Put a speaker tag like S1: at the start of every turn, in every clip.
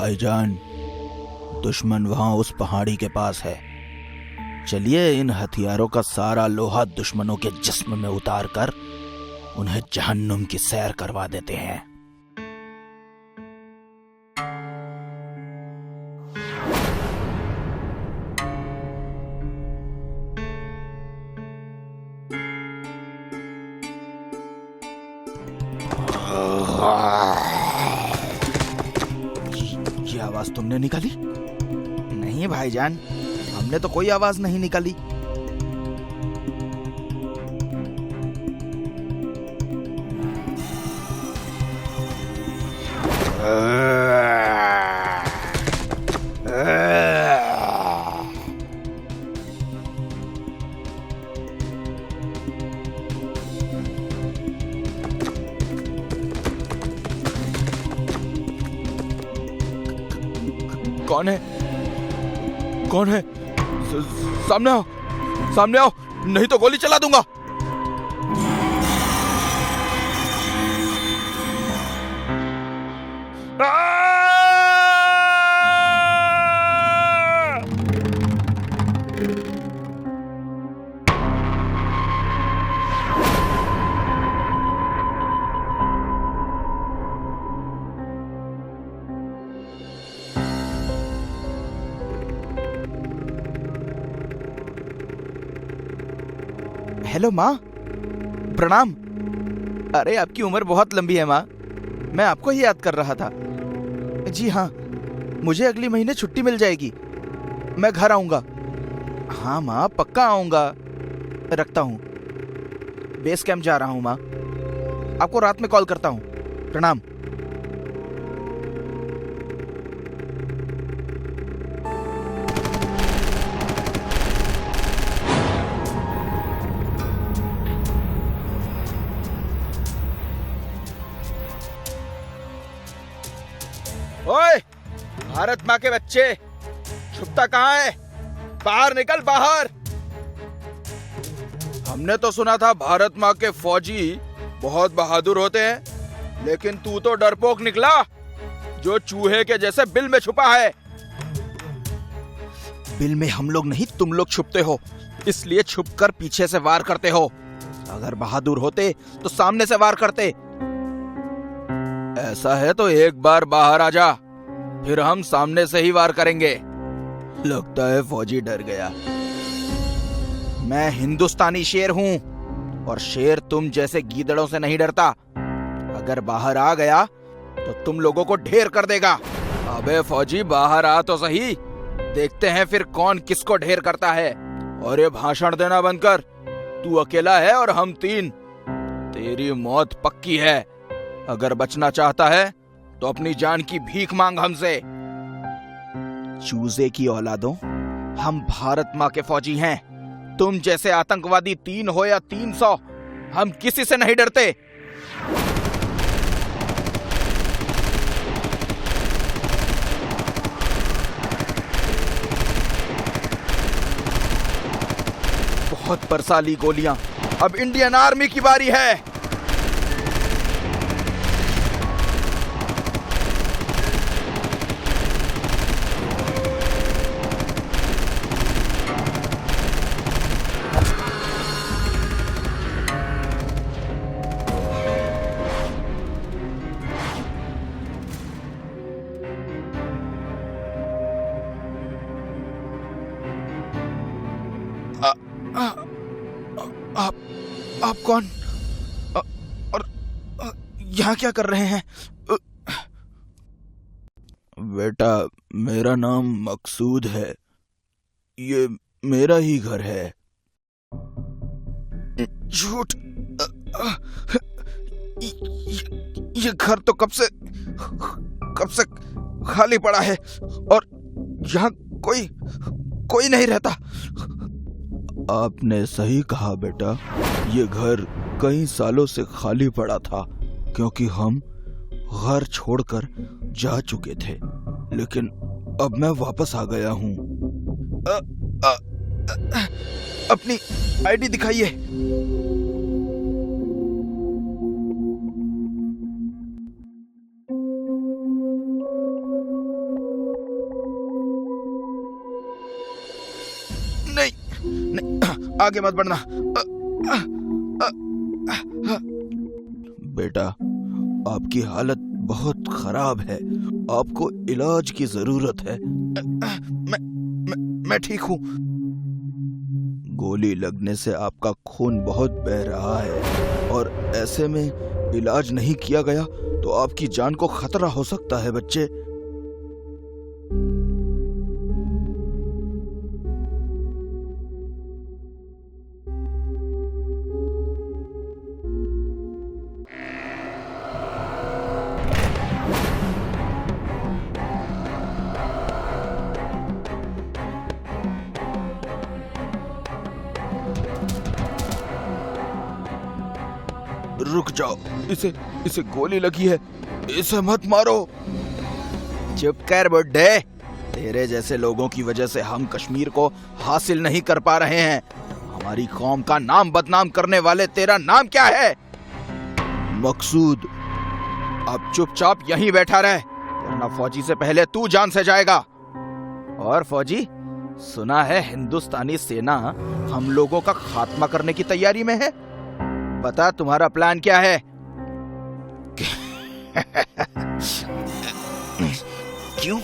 S1: भाईजान, दुश्मन वहां उस पहाड़ी के पास है। चलिए इन हथियारों का सारा लोहा दुश्मनों के जिस्म में उतार कर उन्हें जहन्नुम की सैर करवा देते हैं। ये आवाज तुमने निकाली? नहीं भाईजान, हमने तो कोई आवाज नहीं निकाली। कौन है? कौन है? सामने आओ, सामने आओ, नहीं तो गोली चला दूंगा। हेलो माँ, प्रणाम। अरे आपकी उम्र बहुत लंबी है माँ, मैं आपको ही याद कर रहा था। जी हाँ, मुझे अगले महीने छुट्टी मिल जाएगी, मैं घर आऊंगा। हाँ माँ, पक्का आऊंगा। रखता हूँ, बेस कैंप जा रहा हूँ माँ, आपको रात में कॉल करता हूँ। प्रणाम। ओए भारत माँ के बच्चे, छुपता कहाँ है? बाहर निकल, बाहर। हमने तो सुना था भारत माँ के फौजी बहुत बहादुर होते हैं, लेकिन तू तो डरपोक निकला, जो चूहे के जैसे बिल में छुपा है। बिल में हम लोग नहीं, तुम लोग छुपते हो, इसलिए छुपकर पीछे से वार करते हो। अगर बहादुर होते तो सामने से वार करते। ऐसा है तो एक बार बाहर आ जा, फिर हम सामने से ही वार करेंगे। लगता है फौजी डर गया। मैं हिंदुस्तानी शेर हूं, और शेर तुम जैसे गीदड़ों से नहीं डरता। अगर बाहर आ गया तो तुम लोगों को ढेर कर देगा। अबे फौजी, बाहर आ तो सही, देखते हैं फिर कौन किसको ढेर करता है। और ये भाषण देना बंद कर, तू अकेला है और हम 3। तेरी मौत पक्की है। अगर बचना चाहता है तो अपनी जान की भीख मांग हमसे। चूजे की औलादों, हम भारत माँ के फौजी हैं। तुम जैसे आतंकवादी 3 हो या 300, हम किसी से नहीं डरते। बहुत बरसाली गोलियां, अब इंडियन आर्मी की बारी है। आप कौन? और यहाँ क्या कर रहे हैं? बेटा, मेरा नाम मकसूद है, ये मेरा ही घर है। झूठ! ये घर तो कब से खाली पड़ा है, और यहाँ कोई नहीं रहता। आपने सही कहा बेटा, ये घर कई सालों से खाली पड़ा था, क्योंकि हम घर छोड़कर जा चुके थे। लेकिन अब मैं वापस आ गया हूँ। अपनी आईडी दिखाइए। नहीं, आगे मत बढ़ना। बेटा, आपकी हालत बहुत खराब है, आपको इलाज की जरूरत है। मैं ठीक हूँ। गोली लगने से आपका खून बहुत बह रहा है और ऐसे में इलाज नहीं किया गया तो आपकी जान को खतरा हो सकता है बच्चे। रुक जाओ, इसे गोली लगी है, इसे मत मारो। चुप कर बुड्ढे, तेरे जैसे लोगों की वजह से हम कश्मीर को हासिल नहीं कर पा रहे हैं। हमारी कौम का नाम बदनाम करने वाले, तेरा नाम क्या है? मकसूद। अब चुपचाप यहीं बैठा रहे, वरना फौजी से पहले तू जान से जाएगा। और फौजी, सुना है हिंदुस्तानी सेना हम लोगों का खात्मा करने की तैयारी में है। पता तुम्हारा प्लान क्या है? क्यों?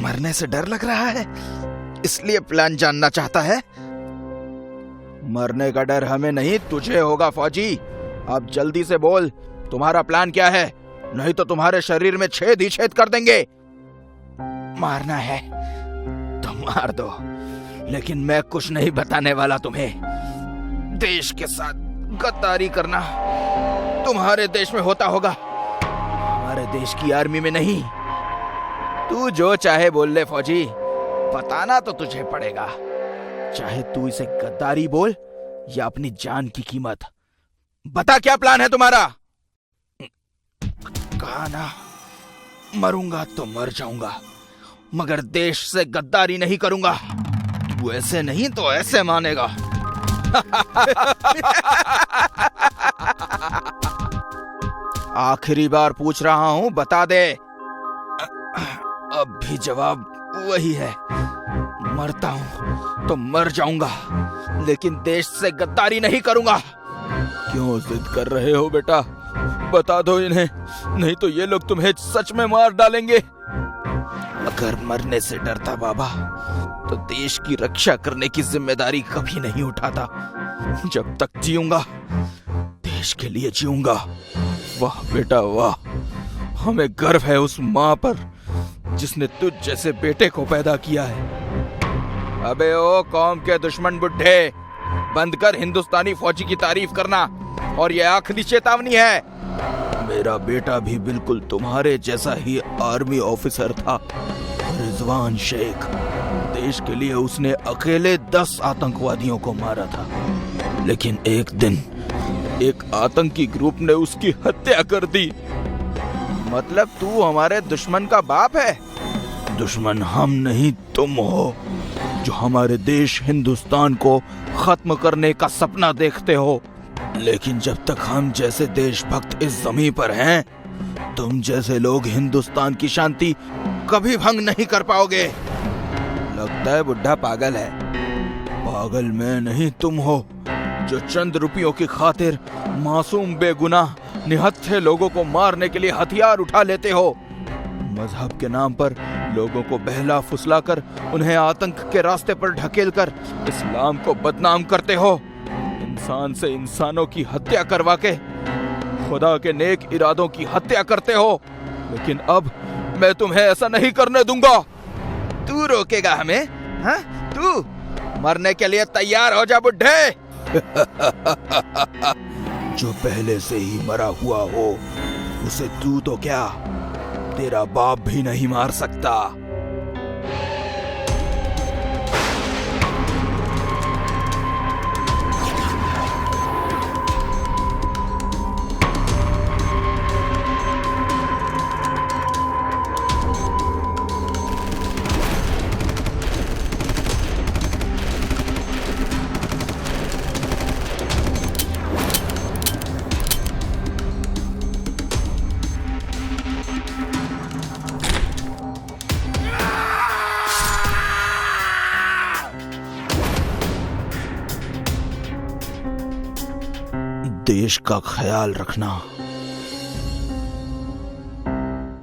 S1: मरने से डर लग रहा है, इसलिए प्लान जानना चाहता है? मरने का डर हमें नहीं, तुझे होगा फौजी। अब जल्दी से बोल, तुम्हारा प्लान क्या है? नहीं तो तुम्हारे शरीर में छेद ही छेद कर देंगे। मारना है तो मार दो, लेकिन मैं कुछ नहीं बताने वाला तुम्हें। देश के साथ गद्दारी करना तुम्हारे देश में होता होगा, हमारे देश की आर्मी में नहीं। तू जो चाहे बोल ले फौजी, बताना तो तुझे पड़ेगा, चाहे तू इसे गद्दारी बोल या अपनी जान की कीमत। बता क्या प्लान है तुम्हारा? कहा ना, मरूंगा तो मर जाऊंगा, मगर देश से गद्दारी नहीं करूंगा। तू ऐसे नहीं तो ऐसे मानेगा। आखिरी बार पूछ रहा हूं, बता दे। अब भी जवाब वही है, मरता हूं तो मर जाऊंगा, लेकिन देश से गद्दारी नहीं करूंगा। क्यों जिद कर रहे हो बेटा? बता दो इन्हें, नहीं तो ये लोग तुम्हें सच में मार डालेंगे। अगर मरने से डरता बाबा, तो देश की रक्षा करने की जिम्मेदारी कभी नहीं उठाता। जब तक जीऊंगा, देश के लिए जीऊंगा। वाह बेटा वाह, हमें गर्व है उस माँ पर जिसने तुझ जैसे बेटे को पैदा किया है। अबे ओ कौम के दुश्मन बुड्ढे, बंद कर हिंदुस्तानी फौजी की तारीफ करना, और ये आखिरी चेतावनी है। मेरा बेटा भी बिल्कुल तुम्हारे जैसा ही आर्मी ऑफिसर था, रिजवान शेख। देश के लिए उसने अकेले 10 आतंकवादियों को मारा था, लेकिन एक दिन एक आतंकी ग्रुप ने उसकी हत्या कर दी। मतलब तू हमारे दुश्मन का बाप है? दुश्मन हम नहीं तुम हो, जो हमारे देश हिंदुस्तान को खत्म करने का सपना देखते हो। लेकिन जब तक हम जैसे देशभक्त इस जमीन पर हैं, तुम जैसे लोग हिंदुस्तान की शांति कभी भंग नहीं कर पाओगे। लगता है बुढ़ा पागल है। पागल मैं नहीं, तुम हो, जो चंद रुपयों की खातिर मासूम बेगुनाह निहत्थे लोगों को मारने के लिए हथियार उठा लेते हो। मजहब के नाम पर लोगों को बहला फुसलाकर उन्हें आतंक के रास्ते पर ढकेलकर इस्लाम को बदनाम करते हो। इंसान से इंसानों की हत्या करवा के खुदा के नेक इरादों की हत्या करते हो। लेकिन अब मैं तुम्हें ऐसा नहीं करने दूंगा। तू रोकेगा हमें? हाँ? तू मरने के लिए तैयार हो जा बुड्ढे। जो पहले से ही मरा हुआ हो, उसे तू तो क्या, तेरा बाप भी नहीं मार सकता। देश का ख्याल रखना।